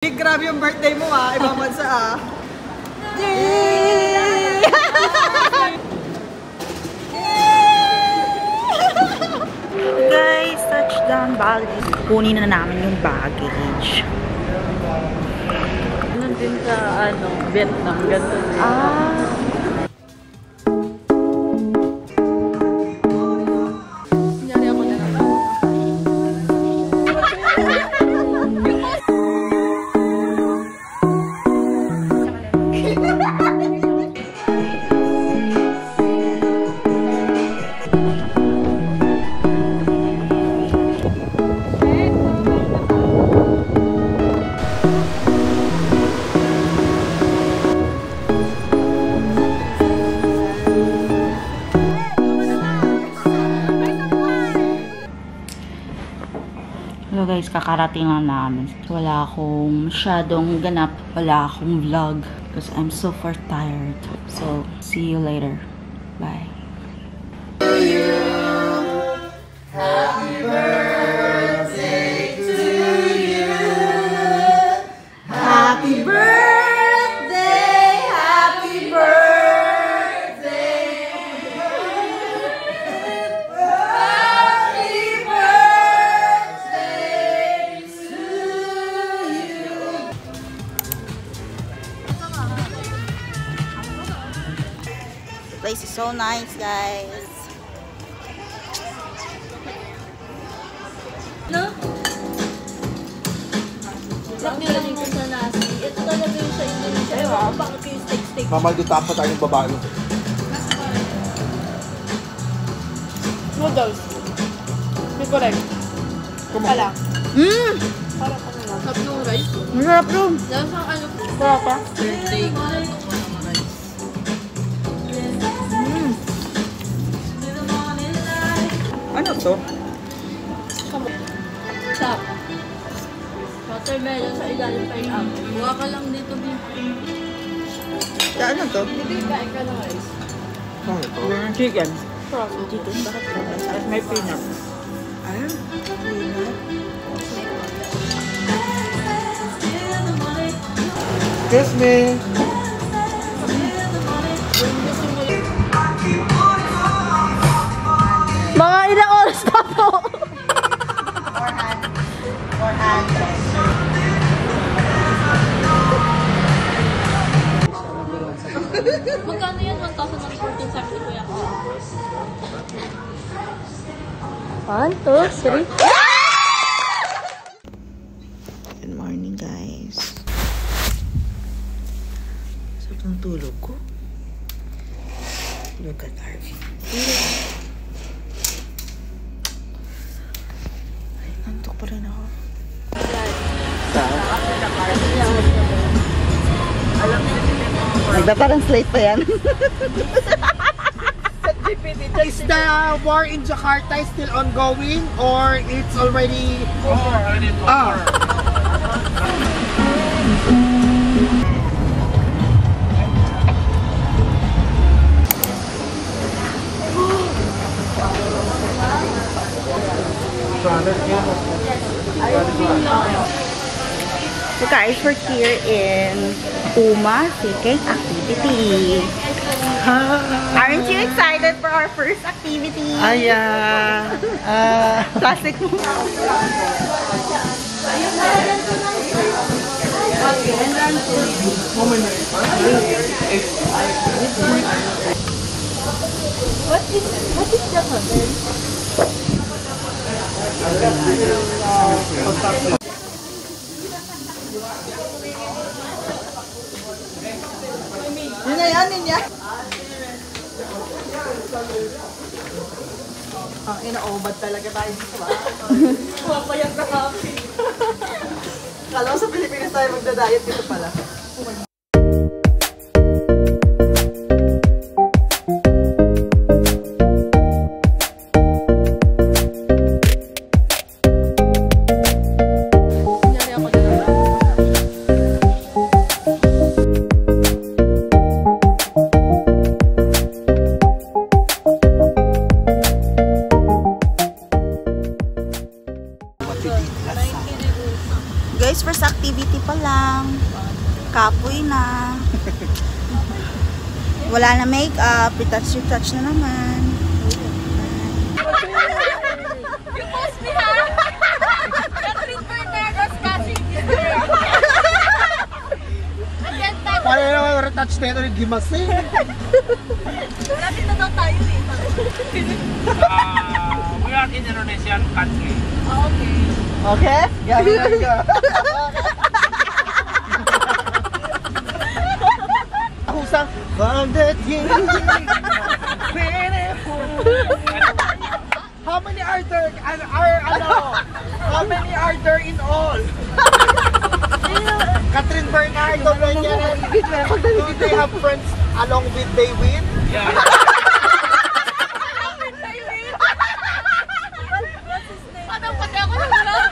Grabe yung birthday mo ah, ibang bansa ah. Yay! Guys, touchdown baggage. Kunin na namin yung baggage. Ganun din sa Vietnam, ganun. Nangyari ako na naman. Hello guys, kakarating lang namin. Wala akong masyadong ganap. Wala akong vlog. Because I'm super tired. So, see you later. Bye. Happy birthday to you. Happy birthday. Happy birthday. Happy birthday to you. The place is so nice, guys. No? Rock nyo lang mo sa nasi. Ito talaga yung sa Indonesia. Ayun, bakit yung steak-steak? Mamaldita pa tayong babae. Noodles. May correct. Kala. Parang ano lang. Sarap ng rice. Masarap yun. Dahil sa ano? Sarap pa. Birthday. Ano to? Sarap. Watermelon sa ilalim pa yung apple. Buha ka lang dito, B. Ano to? Kain ka ng rice. Ano ito? Chicken. Chicken. Bakit ka? At may peanut. Ayun. Peanut. Kiss me! Mga ilang oras pa po? 400. Magkano yan? 1,014.70 kuya ko. 1, 2, 3. Good morning, guys. So, itong tulog ko. Look at Harvey. Ay, nantok pa rin ako. Nagpa-translate pa yan. Is the war in Jakarta still ongoing or it's already over? So guys, we're here in Uma Seeking Activity. Aren't you excited for our first activity? Classic mo. What is the hotel? Yun na yan, niya. Ang inaobad talaga tayo dito ah. Papayag na happy. Kala ko sa Pilipinas tayo magda-diet dito pala. Guys, first activity pala. lang. Kapoy na. Wala na makeup. Retouch na naman. You post me, ha? Catherine Bernardo's catching you. Paano naman retouch na ito ni Gimasin? Lapit na daw tayo eh. We are in Indonesian country. Okay. Okay? Gabi lang ka. Husang Bandating. How many are there? How many are there in all? Catherine Bernardo, do they have friends along with David? Yeah. Parang pati ako nagulong.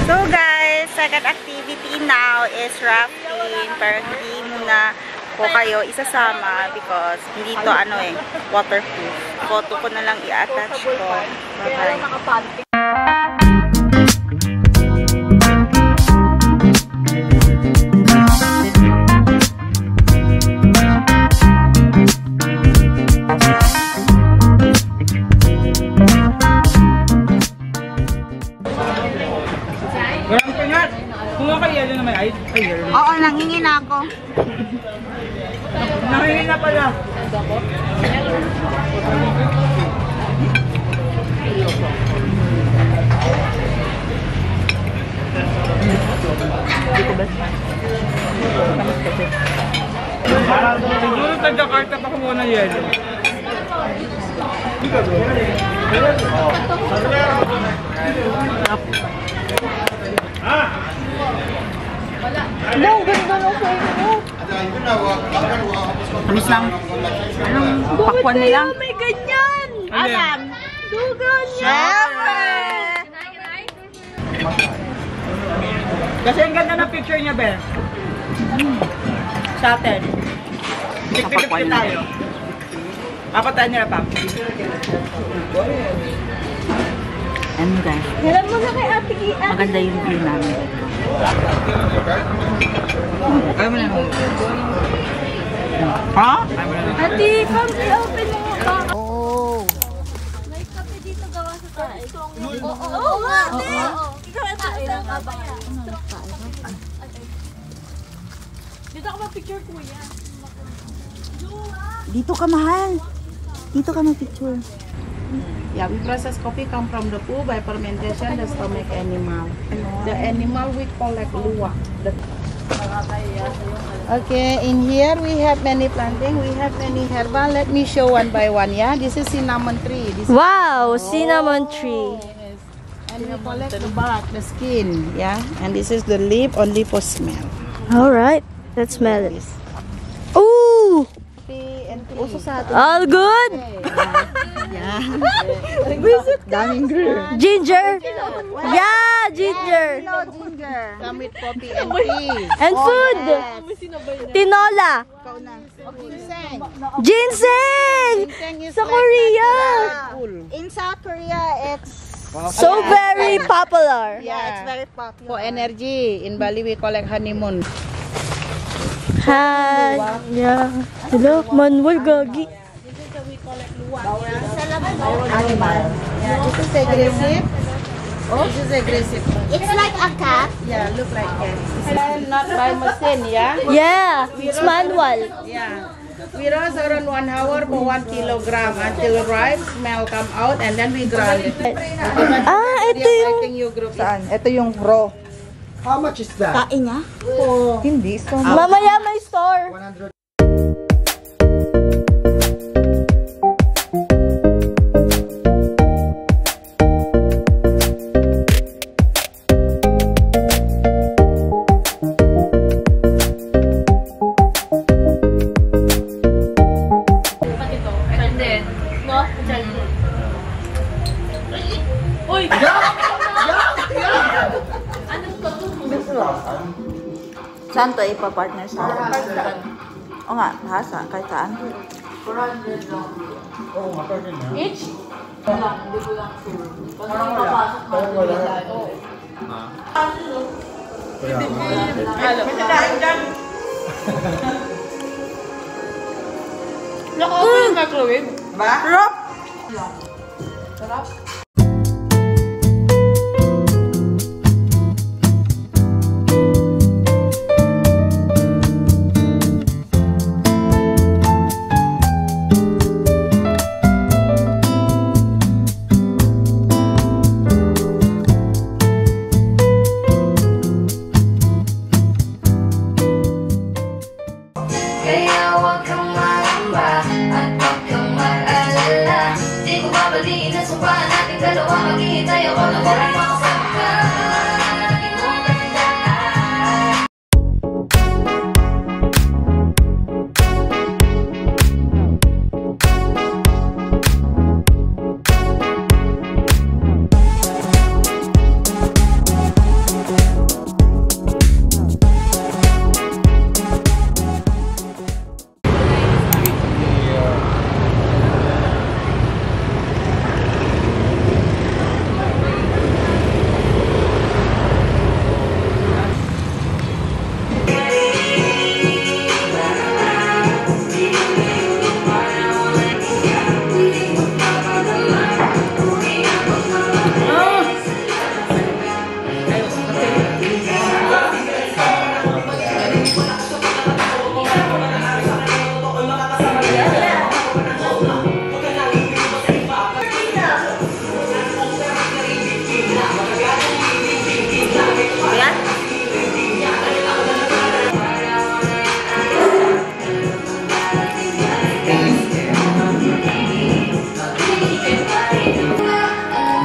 So guys, second activity now is rafting. Pero hindi muna po kayo isasama because hindi to waterproof. Photo ko na lang i-attach ko. Bye-bye. Walang pingat. Kung okay, yan na may ice. Oo, nangingi na ako. Nahingi na pala. Siguro sa Jakarta pa kumuha ng yelo. No, ganda no sa inyo. Tamis lang. Anong pakwan nila? May ganyan. Alam. Dugan niya. Siyempre! Kasi ang ganda ng picture niya, Ben. Sa atin. Tiktik tayo. Papataan niya pa. Ano guys? Alam mo na kay Ate Gia. Maganda yung view namin. Ayaw mo na. Ha? Ate, come i-open mo ka. Oo. May kape dito gawa sa tayo. Oo nga, ate. Ikaw ito ang kabayan. Dito ako mag-picture, kuya. Dito ka mahal. Dito ka mag-picture. Yeah, we process coffee come from the poo by fermentation, the stomach animal. The animal we call like luwak. Okay, in here we have many planting, we have many herbal. Let me show one by one, yeah? This is cinnamon tree. This Wow, cinnamon tree. is, and we collect the bark, the skin, yeah? And this is the leaf only for smell. All right, let's smell it. Ooh, Tea and tea. all good. Daming green. Ginger. Yeah, ginger. Come with coffee and tea. And food. Tinola. Ginseng. Ginseng. Ginseng is Sa like Korea. cool. In South Korea, it's So very popular. it's very popular. For energy. In Bali we collect honeymoon. Hi. Yeah. Hello, Manuel Gagi. Animal. Yeah, this is aggressive. This is aggressive. It's like a cat. Yeah, look like that. Not by machine, yeah? Yeah, it's manual. Yeah. We roast around 1 hour for 1 kilogram until ripe, smell come out, and then we grind it. Ah, ito yung... I think you group it. Ito yung raw. How much is that? Kain niya? Hindi. So, Mamaya may store. 100. Saan to ipapartner sa? O nga, hasa, kahit saan. 400 lang. Oo, matagin na. Each? Hindi ko lang sure. Kasi papasok natin. Naka-open yung microwave. Ba? Sarap! Sarap. Kaya huwag kang maramba at huwag kang mag-alala. Di ko babaliin na sumpaan nating dalawa. Maghihintay ako na walang makasangka. Lagi mo tandaan.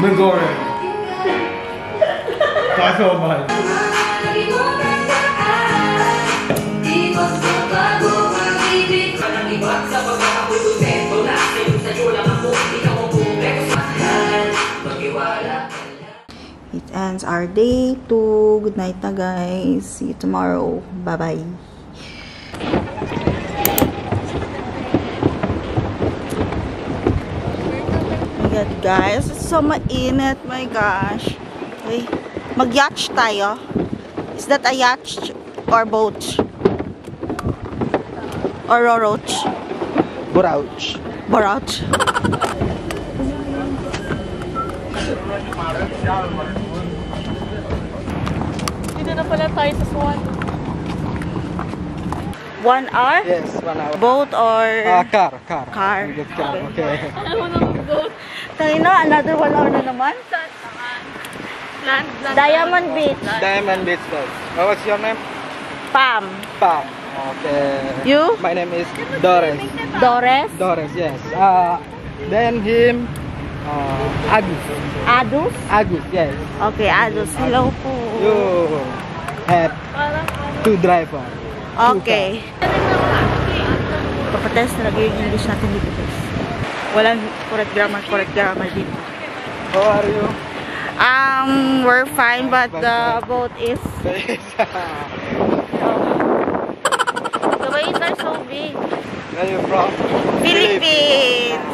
Magoreng. Kaso man. Lagi mo tandaan. Di magbabago ang ibig. Walang iba sa pagkakapulusento. Lahat sa iyo lang ako. Di ka mo bumek. Mahal, maghiwala. It ends our day 2. Good night na guys. See you tomorrow. Bye-bye. God, guys, it's so mainit. My gosh. Okay. Mag-yacht tayo. Is that a yacht or boat? Or roroch? Borauch. Borouch. Dito na pala tayo sa Swan. 1 hour? Yes, 1 hour. Boat or Car. car? We get car, okay. Ano na mag-boat? Tayo na, another 1 hour na naman. Land. Diamond Beach. Diamond Beach, guys. What's your name? Pam. Pam. Okay. You? My name is Doris. Doris. Doris, yes. Then him, Agus. Adus. Agus, yes. Okay, Adus. Hello po. You have 2 driver. Okay. Papatest talaga yung English natin dito, guys. Walang correct grammar dito. How are you? We're fine, but the boat is... The waves are so big. Where are you from? Philippines.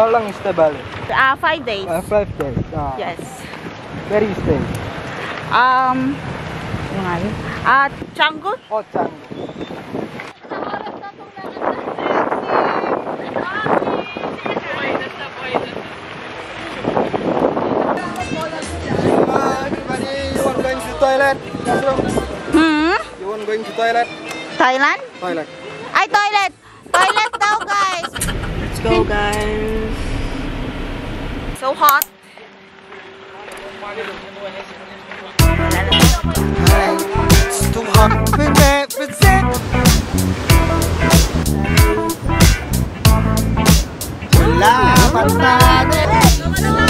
How long is the Bali? 5 days. 5 days. Yes. Where you stay? Ano nga yun? Canggu? Oh, Canggu. Everybody, you want going to toilet? You want going to toilet? Thailand? Toilet. Ay, toilet! Toilet daw, guys! Let's go, guys. So hot. It's too hot for me, Salamat natin!